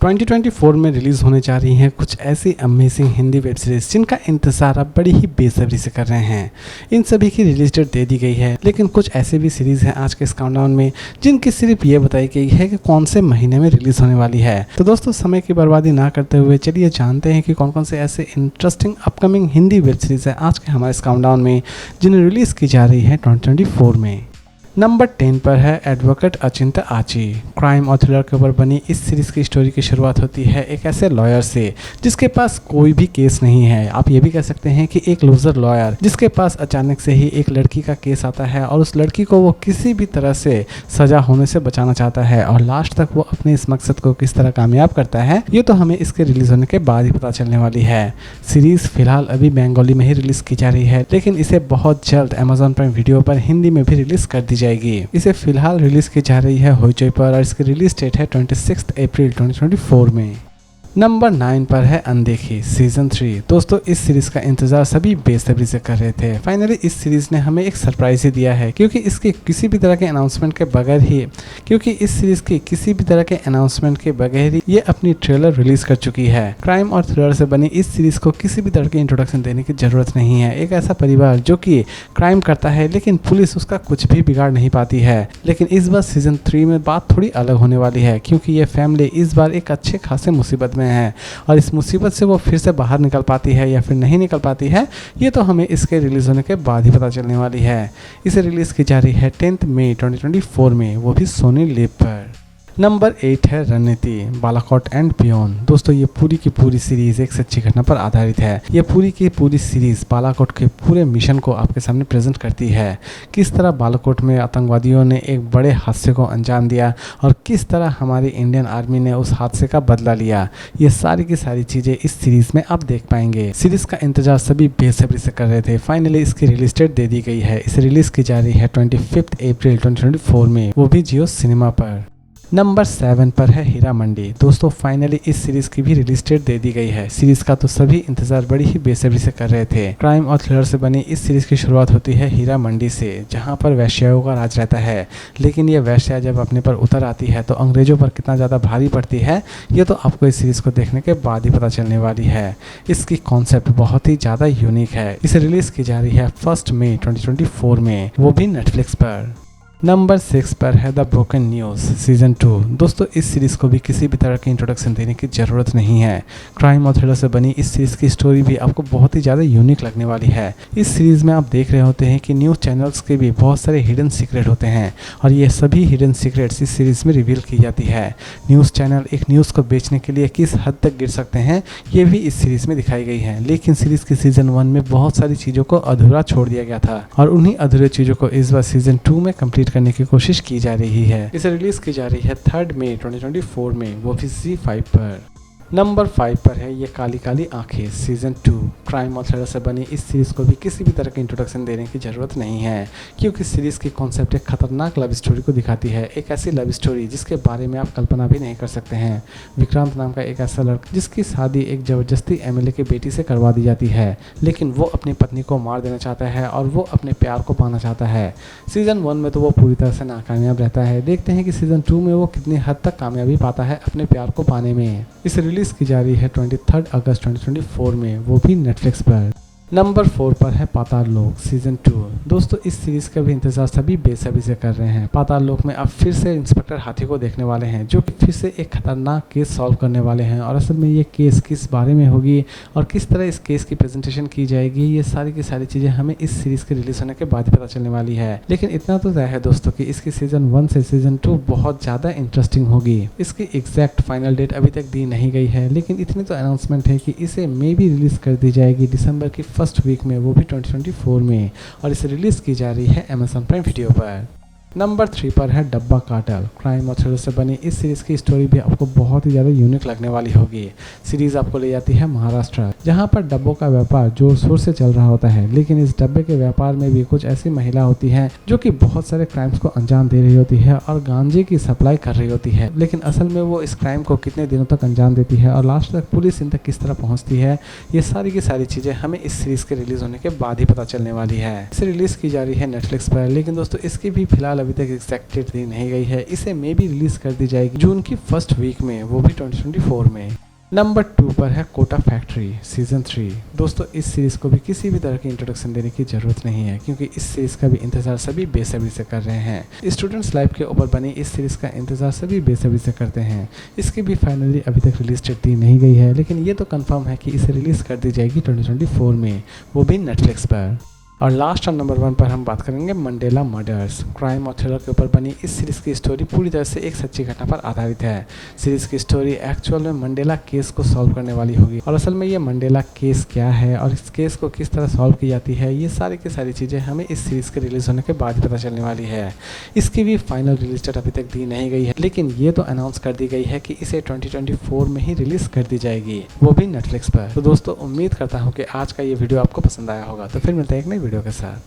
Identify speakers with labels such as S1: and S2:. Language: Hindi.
S1: 2024 में रिलीज होने जा रही हैं कुछ ऐसी अमेजिंग हिंदी वेब सीरीज जिनका इंतजार आप बड़ी ही बेसब्री से कर रहे हैं। इन सभी की रिलीज डेट दे दी गई है, लेकिन कुछ ऐसे भी सीरीज हैं आज के इस काउंटडाउन में जिनकी सिर्फ ये बताई गई है कि कौन से महीने में रिलीज होने वाली है। तो दोस्तों, समय की बर्बादी ना करते हुए चलिए जानते हैं कि कौन कौन से ऐसे interesting upcoming Hindi web series है आज के हमारे इस काउंटडाउन में जिन्हें रिलीज की जा रही है 2024 में। नंबर 10 पर है एडवोकेट अचिंत्य आची। क्राइम और थ्रिलर के ऊपर बनी इस सीरीज की स्टोरी की शुरुआत होती है एक ऐसे लॉयर से जिसके पास कोई भी केस नहीं है। आप ये भी कह सकते हैं कि एक लूजर लॉयर जिसके पास अचानक से ही एक लड़की का केस आता है और उस लड़की को वो किसी भी तरह से सजा होने से बचाना चाहता है और लास्ट तक वो अपने इस मकसद को किस तरह कामयाब करता है ये तो हमें इसके रिलीज होने के बाद ही पता चलने वाली है। सीरीज फिलहाल अभी बंगाली में ही रिलीज की जा रही है, लेकिन इसे बहुत जल्द अमेजॉन प्राइम वीडियो पर हिंदी में भी रिलीज कर दी जाएगी। इसे फिलहाल रिलीज की जा रही है होइचई पर और इसकी रिलीज डेट है 26 अप्रैल 2024 में। नंबर 9 पर है अनदेखी सीजन 3। दोस्तों, इस सीरीज का इंतजार सभी बेसब्री से कर रहे थे। फाइनली इस सीरीज ने हमें एक सरप्राइज ही दिया है क्योंकि इस सीरीज की किसी भी तरह के अनाउंसमेंट के बगैर ही ये अपनी ट्रेलर रिलीज कर चुकी है। क्राइम और थ्रिलर से बनी इस सीरीज को किसी भी तरह की इंट्रोडक्शन देने की जरूरत नहीं है। एक ऐसा परिवार जो कि क्राइम करता है लेकिन पुलिस उसका कुछ भी बिगाड़ नहीं पाती है। लेकिन इस बार सीजन 3 में बात थोड़ी अलग होने वाली है क्योंकि ये फैमिली इस बार एक अच्छे खासे मुसीबत में है और इस मुसीबत से वो फिर से बाहर निकल पाती है या फिर नहीं निकल पाती है ये तो हमें इसके रिलीज होने के बाद ही पता चलने वाली है। इसे रिलीज की जा रही है 10 मई 2024 में, वो भी सोनी लिव पर। नंबर 8 है रणनीति बालाकोट एंड बियॉन्ड। दोस्तों, ये पूरी की पूरी सीरीज एक सच्ची घटना पर आधारित है। ये पूरी की पूरी सीरीज बालाकोट के पूरे मिशन को आपके सामने प्रेजेंट करती है। किस तरह बालाकोट में आतंकवादियों ने एक बड़े हादसे को अंजाम दिया और किस तरह हमारी इंडियन आर्मी ने उस हादसे का बदला लिया, ये सारी की सारी चीजें इस सीरीज में आप देख पाएंगे। सीरीज का इंतजार सभी बेसब्री से कर रहे थे। फाइनली इसकी रिलीज डेट दे दी गई है। इसे रिलीज की जा रही है 25 अप्रैल 2024 में, वो भी जियो सिनेमा पर। नंबर 7 पर है हीरा मंडी। दोस्तों, फाइनली इस सीरीज की भी रिलीज डेट दे दी गई है। सीरीज का तो सभी इंतजार बड़ी ही बेसब्री से कर रहे थे। क्राइम और थ्रिलर से बनी इस सीरीज की शुरुआत होती है हीरा मंडी से, जहां पर वैश्याओं का राज रहता है। लेकिन ये वैश्या जब अपने पर उतर आती है तो अंग्रेजों पर कितना ज़्यादा भारी पड़ती है ये तो आपको इस सीरीज को देखने के बाद ही पता चलने वाली है। इसकी कॉन्सेप्ट बहुत ही ज़्यादा यूनिक है। इसे रिलीज की जा रही है 1 मई 2024 में, वो भी नेटफ्लिक्स पर। नंबर 6 पर है द ब्रोकन न्यूज़ सीजन 2। दोस्तों, इस सीरीज को भी किसी भी तरह की इंट्रोडक्शन देने की ज़रूरत नहीं है। क्राइम और थ्रिलर से बनी इस सीरीज की स्टोरी भी आपको बहुत ही ज़्यादा यूनिक लगने वाली है। इस सीरीज में आप देख रहे होते हैं कि न्यूज़ चैनल्स के भी बहुत सारे हिडन सीक्रेट होते हैं और ये सभी हिडन सीक्रेट्स इस सीरीज में रिवील की जाती है। न्यूज़ चैनल एक न्यूज़ को बेचने के लिए किस हद तक गिर सकते हैं ये भी इस सीरीज में दिखाई गई है। लेकिन सीरीज की सीजन 1 में बहुत सारी चीज़ों को अधूरा छोड़ दिया गया था और उन्हीं अधूरे चीज़ों को इस बार सीजन 2 में कंप्लीट करने की कोशिश की जा रही है। इसे रिलीज की जा रही है 3 मई 2024 में, वो भी ZEE5 पर। नंबर 5 पर है ये काली काली आंखें सीजन 2। क्राइम और थ्रिलर से बनी इस सीरीज को भी किसी भी तरह की इंट्रोडक्शन देने की जरूरत नहीं है क्योंकि सीरीज की कॉन्सेप्ट एक खतरनाक लव स्टोरी को दिखाती है। एक ऐसी लव स्टोरी जिसके बारे में आप कल्पना भी नहीं कर सकते हैं। विक्रांत नाम का एक ऐसा लड़का जिसकी शादी एक जबरदस्ती MLA की बेटी से करवा दी जाती है, लेकिन वो अपनी पत्नी को मार देना चाहता है और वो अपने प्यार को पाना चाहता है। सीजन 1 में तो वो पूरी तरह से नाकामयाब रहता है। देखते हैं कि सीजन 2 में वो कितनी हद तक कामयाबी पाता है अपने प्यार को पाने में। इसे रिलीज की जा रही है 23 अगस्त 2024 में, वो भी नेटफ्लिक्स पर। नंबर 4 पर है पाताल लोक सीजन 2। दोस्तों, इस सीरीज का भी इंतजार सभी बेसब्री से कर रहे हैं। पाताल लोक में अब फिर से इंस्पेक्टर हाथी को देखने वाले हैं जो कि फिर से एक खतरनाक केस सॉल्व करने वाले हैं और असल में ये केस किस बारे में होगी और किस तरह इस केस की प्रेजेंटेशन की जाएगी ये सारी की सारी चीज़ें हमें इस सीरीज के रिलीज होने के बाद ही पता चलने वाली है। लेकिन इतना तो तय है दोस्तों कि इसकी सीजन 1 से सीजन 2 बहुत ज़्यादा इंटरेस्टिंग होगी। इसकी एग्जैक्ट फाइनल डेट अभी तक दी नहीं गई है, लेकिन इतनी तो अनाउंसमेंट है कि इसे मे भी रिलीज कर दी जाएगी दिसंबर की फर्स्ट वीक में, वो भी 2024 में, और इसे रिलीज की जा रही है अमेज़न प्राइम वीडियो पर। नंबर 3 पर है डब्बा कार्टेल। क्राइम और थ्रिलर से बनी इस सीरीज की स्टोरी भी आपको बहुत ही ज़्यादा यूनिक लगने वाली होगी। सीरीज आपको ले जाती है महाराष्ट्र, जहां पर डब्बों का व्यापार जोर शोर से चल रहा होता है। लेकिन इस डब्बे के व्यापार में भी कुछ ऐसी महिला होती है जो कि बहुत सारे क्राइम्स को अंजाम दे रही होती है और गांजे की सप्लाई कर रही होती है। लेकिन असल में वो इस क्राइम को कितने दिनों तक अंजाम देती है और लास्ट तक पुलिस इन तक किस तरह पहुंचती है, ये सारी की सारी चीज़ें हमें इस सीरीज के रिलीज होने के बाद ही पता चलने वाली है। इसे रिलीज की जा रही है नेटफ्लिक्स पर। लेकिन दोस्तों, इसकी भी फिलहाल अभी तक एग्जैक्ट डेट दी नहीं गई है। इसे मे भी रिलीज कर दी जाएगी जून की फर्स्ट वीक में, वो भी 2024 में। नंबर 2 पर है कोटा फैक्ट्री सीजन 3। दोस्तों इस सीरीज को भी किसी भी तरह की इंट्रोडक्शन देने की जरूरत नहीं है, क्योंकि इस सीरीज का भी इंतजार सभी बेसब्री से कर रहे हैं। स्टूडेंट्स लाइफ के ऊपर बनी इस सीरीज का इंतजार सभी बेसब्री से करते हैं। इसकी भी फाइनली अभी तक रिलीज डेट दी नहीं गई है, लेकिन ये तो कंफर्म है कि इसे रिलीज कर दी जाएगी 2024 में, वो भी नेटफ्लिक्स पर। और लास्ट और नंबर 1 पर हम बात करेंगे मंडेला मर्डर्स। क्राइम और थ्रिलर के ऊपर बनी इस सीरीज़ की स्टोरी पूरी तरह से एक सच्ची घटना पर आधारित है। सीरीज़ की स्टोरी एक्चुअल में मंडेला केस को सॉल्व करने वाली होगी, और असल में ये मंडेला केस क्या है और इस केस को किस तरह सॉल्व की जाती है, ये सारी की सारी चीज़ें हमें इस सीरीज़ के रिलीज़ होने के बाद पता चलने वाली है। इसकी भी फाइनल रिलीज डेट अभी तक दी नहीं गई है, लेकिन ये तो अनाउंस कर दी गई है कि इसे 2024 में ही रिलीज़ कर दी जाएगी, वो भी नेटफ्लिक्स पर। तो दोस्तों उम्मीद करता हूँ कि आज का ये वीडियो आपको पसंद आया होगा। तो फिर मिलते हैं एक नई वीडियो के साथ।